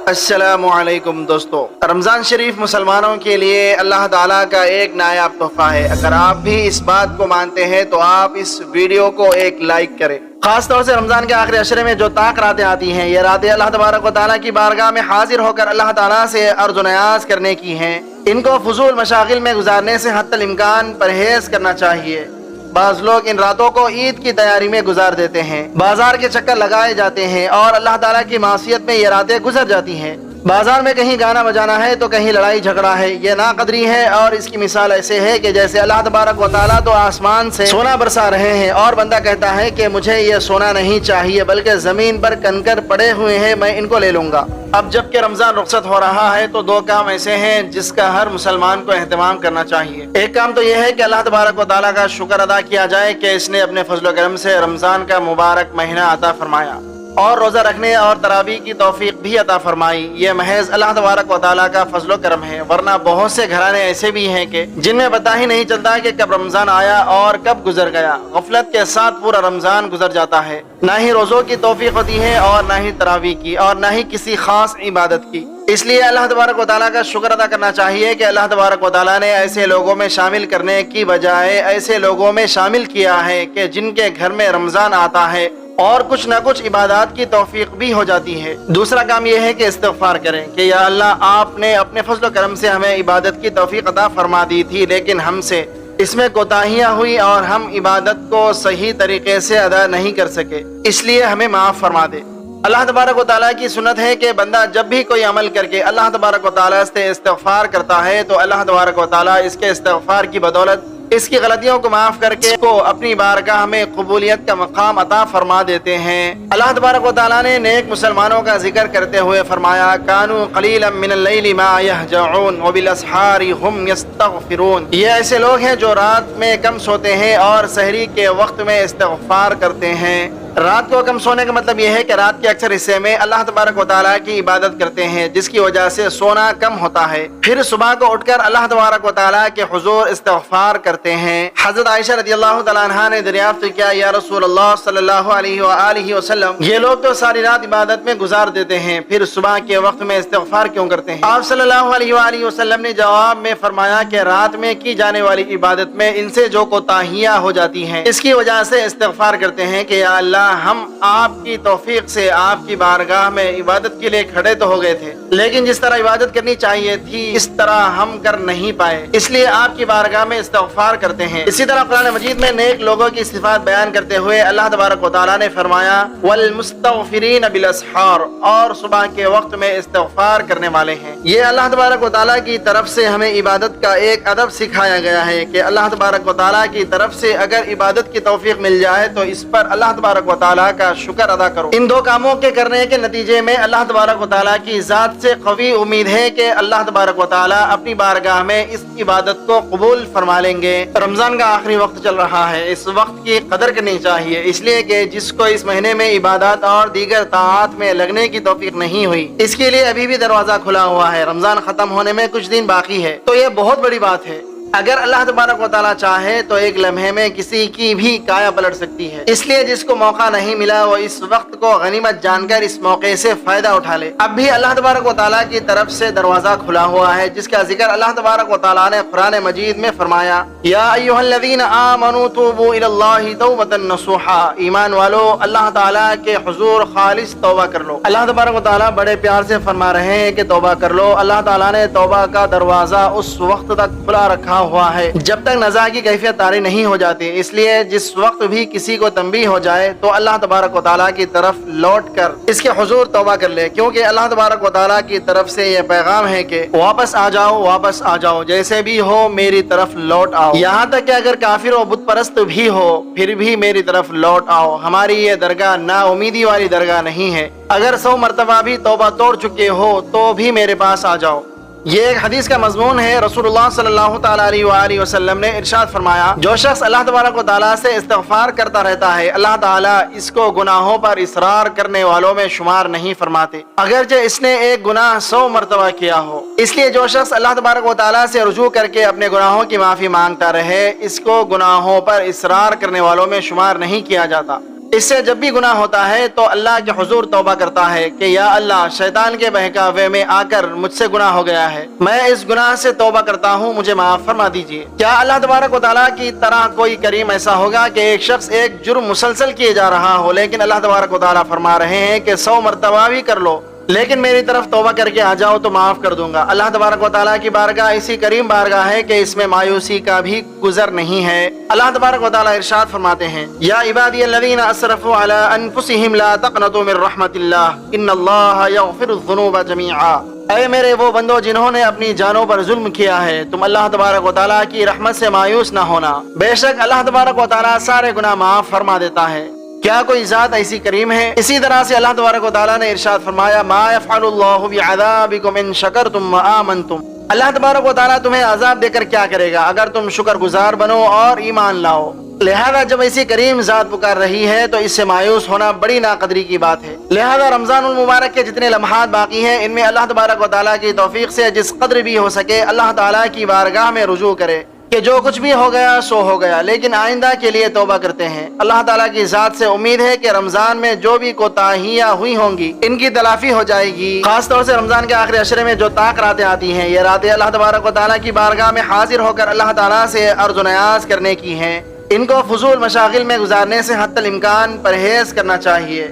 السلام علیکم دوستو، رمضان شریف مسلمانوں کے لیے اللہ تعالیٰ کا ایک نایاب تحفہ ہے۔ اگر آپ بھی اس بات کو مانتے ہیں تو آپ اس ویڈیو کو ایک لائک کریں۔ خاص طور سے رمضان کے آخری عشرے میں جو طاق راتیں آتی ہیں، یہ راتیں اللہ تبارک و تعالیٰ کی بارگاہ میں حاضر ہو کر اللہ تعالیٰ سے عرض و نیاز کرنے کی ہیں۔ ان کو فضول مشاغل میں گزارنے سے حتی الامکان پرہیز کرنا چاہیے۔ بعض لوگ ان راتوں کو عید کی تیاری میں گزار دیتے ہیں، بازار کے چکر لگائے جاتے ہیں اور اللہ تعالیٰ کی معصیت میں یہ راتیں گزر جاتی ہیں۔ بازار میں کہیں گانا بجانا ہے تو کہیں لڑائی جھگڑا ہے، یہ ناقدری ہے۔ اور اس کی مثال ایسے ہے کہ جیسے اللہ تبارک و تعالیٰ تو آسمان سے سونا برسا رہے ہیں اور بندہ کہتا ہے کہ مجھے یہ سونا نہیں چاہیے بلکہ زمین پر کنکر پڑے ہوئے ہیں، میں ان کو لے لوں گا۔ اب جب کہ رمضان رخصت ہو رہا ہے تو دو کام ایسے ہیں جس کا ہر مسلمان کو اہتمام کرنا چاہیے۔ ایک کام تو یہ ہے کہ اللہ تبارک و تعالیٰ کا شکر ادا کیا جائے کہ اس نے اپنے فضل و کرم سے رمضان کا مبارک مہینہ عطا فرمایا اور روزہ رکھنے اور تراویح کی توفیق بھی عطا فرمائی۔ یہ محض اللہ تبارک و تعالیٰ کا فضل و کرم ہے، ورنہ بہت سے گھرانے ایسے بھی ہیں کہ جن میں پتہ ہی نہیں چلتا کہ کب رمضان آیا اور کب گزر گیا۔ غفلت کے ساتھ پورا رمضان گزر جاتا ہے، نہ ہی روزوں کی توفیق ہوتی ہے اور نہ ہی تراویح کی اور نہ ہی کسی خاص عبادت کی۔ اس لیے اللہ تبارک و تعالیٰ کا شکر ادا کرنا چاہیے کہ اللہ تبارک و تعالیٰ نے ایسے لوگوں میں شامل کرنے کی بجائے ایسے لوگوں میں شامل کیا ہے کہ جن کے گھر میں رمضان آتا ہے اور کچھ نہ کچھ عبادات کی توفیق بھی ہو جاتی ہے۔ دوسرا کام یہ ہے کہ استغفار کریں کہ یا اللہ، آپ نے اپنے فضل و کرم سے ہمیں عبادت کی توفیق عطا فرما دی تھی، لیکن ہم سے اس میں کوتاہیاں ہوئی اور ہم عبادت کو صحیح طریقے سے ادا نہیں کر سکے، اس لیے ہمیں معاف فرما دے۔ اللہ تبارک و تعالیٰ کی سنت ہے کہ بندہ جب بھی کوئی عمل کر کے اللہ تبارک و تعالیٰ سے استغفار کرتا ہے تو اللہ تبارک و تعالیٰ اس کے استغفار کی بدولت اس کی غلطیوں کو معاف کر کے کو اپنی بارگاہ میں قبولیت کا مقام عطا فرما دیتے ہیں۔ اللہ تبارک و تعالیٰ نے نیک مسلمانوں کا ذکر کرتے ہوئے فرمایا، کانوا قلیلا من اللیل ما یہجعون وبالاسحار هم یستغفرون۔ یہ ایسے لوگ ہیں جو رات میں کم سوتے ہیں اور سحری کے وقت میں استغفار کرتے ہیں۔ رات کو کم سونے کا مطلب یہ ہے کہ رات کے اکثر حصے میں اللہ تبارک و تعالیٰ کی عبادت کرتے ہیں، جس کی وجہ سے سونا کم ہوتا ہے، پھر صبح کو اٹھ کر اللہ تبارک و تعالیٰ کے حضور استغفار کرتے ہیں۔ حضرت عائشہ رضی اللہ تعالیٰ عنہا نے دریافت کیا، یا رسول اللہ صلی اللہ علیہ وآلہ وسلم، یہ لوگ تو ساری رات عبادت میں گزار دیتے ہیں، پھر صبح کے وقت میں استغفار کیوں کرتے ہیں؟ آپ صلی اللہ علیہ وآلہ وسلم نے جواب میں فرمایا کہ رات میں کی جانے والی عبادت میں ان سے جو کوتاہیاں ہو جاتی ہیں، اس کی وجہ سے استغفار کرتے ہیں کہ یا اللہ، ہم آپ کی توفیق سے آپ کی بارگاہ میں عبادت کے لیے کھڑے تو ہو گئے تھے، لیکن جس طرح عبادت کرنی چاہیے تھی اس طرح ہم کر نہیں پائے، اس لیے آپ کی بارگاہ میں استغفار کرتے ہیں۔ اسی طرح قرآن مجید میں نیک لوگوں کی صفات بیان کرتے ہوئے اللہ تبارک و تعالیٰ نے فرمایا، والمستغفرین بالاسحار، اور صبح کے وقت میں استغفار کرنے والے ہیں۔ یہ اللہ تبارک و تعالیٰ کی طرف سے ہمیں عبادت کا ایک ادب سکھایا گیا ہے کہ اللہ تبارک و تعالیٰ کی طرف سے اگر عبادت کی توفیق مل جائے تو اس پر اللہ تبارک و تعالیٰ کا شکر ادا کرو۔ ان دو کاموں کے کرنے کے نتیجے میں اللہ تبارک و تعالیٰ کی ذات سے قوی امید ہے کہ اللہ تبارک و تعالیٰ اپنی بارگاہ میں اس عبادت کو قبول فرما لیں گے۔ رمضان کا آخری وقت چل رہا ہے، اس وقت کی قدر کرنی چاہیے، اس لیے کہ جس کو اس مہینے میں عبادات اور دیگر طاعات میں لگنے کی توفیق نہیں ہوئی، اس کے لیے ابھی بھی دروازہ کھلا ہوا ہے۔ رمضان ختم ہونے میں کچھ دن باقی ہے، تو یہ بہت بڑی بات ہے۔ اگر اللہ تبارک و تعالیٰ چاہے تو ایک لمحے میں کسی کی بھی کایا پلٹ سکتی ہے، اس لیے جس کو موقع نہیں ملا وہ اس وقت کو غنیمت جان کر اس موقع سے فائدہ اٹھا لے۔ اب بھی اللہ تبارک و تعالیٰ کی طرف سے دروازہ کھلا ہوا ہے، جس کا ذکر اللہ تبارک و تعالیٰ نے قرآن مجید میں فرمایا، یا ایھا الذین آمنوا توبوا الی اللہ توبۃ نصوحا، ایمان والو اللہ تعالیٰ کے حضور خالص توبہ کر لو۔ اللہ تبارک و تعالیٰ بڑے پیار سے فرما رہے ہیں کہ توبہ کر لو۔ اللہ تعالیٰ نے توبہ کا دروازہ اس وقت تک کھلا رکھا ہوا ہے جب تک نزاع کی کیفیت طاری نہیں ہو جاتی، اس لیے جس وقت بھی کسی کو تنبیہ ہو جائے تو اللہ تبارک و تعالیٰ کی طرف لوٹ کر اس کے حضور توبہ کر لے، کیونکہ اللہ تبارک و تعالیٰ کی طرف سے یہ پیغام ہے کہ واپس آ جاؤ، واپس آ جاؤ، جیسے بھی ہو میری طرف لوٹ آؤ، یہاں تک کہ اگر کافر و بت پرست بھی ہو پھر بھی میری طرف لوٹ آؤ۔ ہماری یہ درگاہ نا امیدی والی درگاہ نہیں ہے، اگر 100 مرتبہ بھی توبہ توڑ چکے ہو تو بھی میرے پاس آ جاؤ۔ یہ ایک حدیث کا مضمون ہے۔ رسول اللہ صلی اللہ تعالیٰ علیہ وآلہ وسلم نے ارشاد فرمایا، جو شخص اللہ تبارک و تعالیٰ سے استغفار کرتا رہتا ہے اللہ تعالیٰ اس کو گناہوں پر اصرار کرنے والوں میں شمار نہیں فرماتے، اگرچہ اس نے ایک گناہ 100 مرتبہ کیا ہو۔ اس لیے جو شخص اللہ تبارک و تعالیٰ سے رجوع کر کے اپنے گناہوں کی معافی مانگتا رہے، اس کو گناہوں پر اصرار کرنے والوں میں شمار نہیں کیا جاتا۔ اس سے جب بھی گناہ ہوتا ہے تو اللہ کے حضور توبہ کرتا ہے کہ یا اللہ شیطان کے بہکاوے میں آ کر مجھ سے گناہ ہو گیا ہے، میں اس گناہ سے توبہ کرتا ہوں، مجھے معاف فرما دیجیے۔ کیا اللہ تبارک و تعالیٰ کی طرح کوئی کریم ایسا ہوگا کہ ایک شخص ایک جرم مسلسل کیے جا رہا ہو لیکن اللہ تبارک و تعالیٰ فرما رہے ہیں کہ 100 مرتبہ بھی کر لو لیکن میری طرف توبہ کر کے آ جاؤ تو معاف کر دوں گا۔ اللہ تبارک و تعالیٰ کی بارگاہ ایسی کریم بارگاہ ہے کہ اس میں مایوسی کا بھی گزر نہیں ہے۔ اللہ تبارک و تعالیٰ ارشاد فرماتے ہیں یا عبادی الذین اسرفوا علی انفسہم لا تقنطوا من رحمت اللہ ان اللہ یغفر الذنوب جمیعا۔ اے میرے وہ بندو جنہوں نے اپنی جانوں پر ظلم کیا ہے، تم اللہ تبارک و تعالیٰ کی رحمت سے مایوس نہ ہونا، بے شک اللہ تبارک و تعالیٰ سارے گناہ معاف فرما دیتا ہے۔ کیا کوئی ذات ایسی کریم ہے؟ اسی طرح سے اللہ تبارک و تعالیٰ نے ارشاد فرمایا ما یفعل اللہ بعذابکم ان شکرتم وآمنتم۔ اللہ تبارک و تعالیٰ تمہیں عذاب دے کر کیا کرے گا اگر تم شکر گزار بنو اور ایمان لاؤ۔ لہذا جب ایسی کریم ذات پکار رہی ہے تو اس سے مایوس ہونا بڑی ناقدری کی بات ہے۔ لہذا رمضان المبارک کے جتنے لمحات باقی ہیں ان میں اللہ تبارک و تعالیٰ کی توفیق سے جس قدر بھی ہو سکے اللہ تعالیٰ کی بارگاہ میں رجوع کرے کہ جو کچھ بھی ہو گیا سو ہو گیا، لیکن آئندہ کے لیے توبہ کرتے ہیں۔ اللہ تعالیٰ کی ذات سے امید ہے کہ رمضان میں جو بھی کوتاہیاں ہوئی ہوں گی ان کی تلافی ہو جائے گی۔ خاص طور سے رمضان کے آخری عشرے میں جو طاق راتیں آتی ہیں، یہ راتیں اللہ تبارک و تعالیٰ کی بارگاہ میں حاضر ہو کر اللہ تعالیٰ سے عرض و نیاز کرنے کی ہیں۔ ان کو فضول مشاغل میں گزارنے سے حتی الامکان پرہیز کرنا چاہیے۔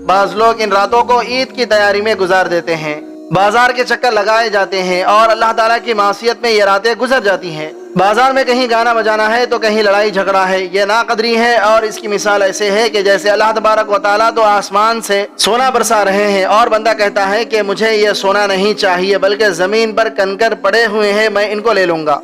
بعض لوگ ان راتوں کو عید کی تیاری میں گزار دیتے ہیں، بازار کے چکر لگائے جاتے ہیں اور اللہ تعالیٰ کی معصیت میں یہ راتیں گزر جاتی ہیں۔ بازار میں کہیں گانا بجانا ہے تو کہیں لڑائی جھگڑا ہے، یہ ناقدری ہے اور اس کی مثال ایسے ہے کہ جیسے اللہ تبارک و تعالیٰ تو آسمان سے سونا برسا رہے ہیں اور بندہ کہتا ہے کہ مجھے یہ سونا نہیں چاہیے بلکہ زمین پر کنکر پڑے ہوئے ہیں، میں ان کو لے لوں گا۔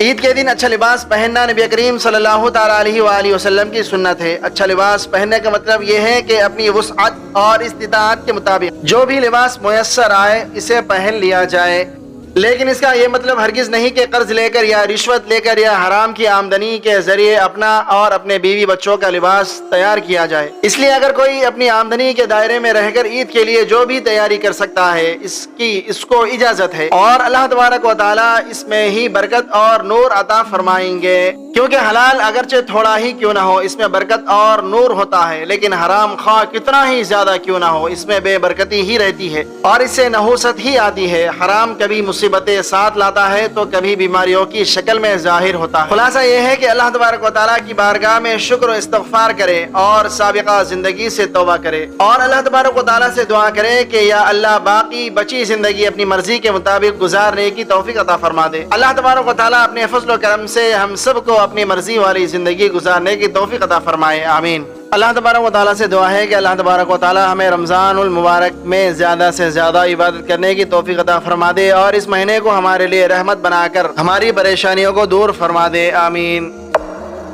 عید کے دن اچھا لباس پہننا نبی کریم صلی اللہ تعالیٰ علیہ وآلہ وسلم کی سنت ہے۔ اچھا لباس پہننے کا مطلب یہ ہے کہ اپنی وسعت اور استطاعت کے مطابق جو بھی لباس میسر آئے اسے پہن لیا جائے، لیکن اس کا یہ مطلب ہرگز نہیں کہ قرض لے کر یا رشوت لے کر یا حرام کی آمدنی کے ذریعے اپنا اور اپنے بیوی بچوں کا لباس تیار کیا جائے۔ اس لیے اگر کوئی اپنی آمدنی کے دائرے میں رہ کر عید کے لیے جو بھی تیاری کر سکتا ہے اس کو اجازت ہے، اور اللہ تبارک و تعالیٰ اس میں ہی برکت اور نور عطا فرمائیں گے، کیونکہ حلال اگرچہ تھوڑا ہی کیوں نہ ہو اس میں برکت اور نور ہوتا ہے، لیکن حرام خواہ کتنا ہی زیادہ کیوں نہ ہو اس میں بے برکتی ہی رہتی ہے اور اس سے نحوست ہی آتی ہے۔ حرام کبھی مصیبتیں ساتھ لاتا ہے تو کبھی بیماریوں کی شکل میں ظاہر ہوتا ہے۔ خلاصہ یہ ہے کہ اللہ تبارک و تعالیٰ کی بارگاہ میں شکر و استغفار کرے اور سابقہ زندگی سے توبہ کرے اور اللہ تبارک و تعالیٰ سے دعا کرے کہ یا اللہ باقی بچی زندگی اپنی مرضی کے مطابق گزارنے کی توفیق عطا فرما دے۔ اللہ تبارک و تعالیٰ اپنے فضل و کرم سے ہم سب کو اپنی مرضی والی زندگی گزارنے کی توفیق عطا فرمائے، آمین۔ اللہ تبارک و تعالیٰ سے دعا ہے کہ اللہ تبارک و تعالیٰ ہمیں رمضان المبارک میں زیادہ سے زیادہ عبادت کرنے کی توفیق عطا فرما دے اور اس مہینے کو ہمارے لیے رحمت بنا کر ہماری پریشانیوں کو دور فرما دے، آمین۔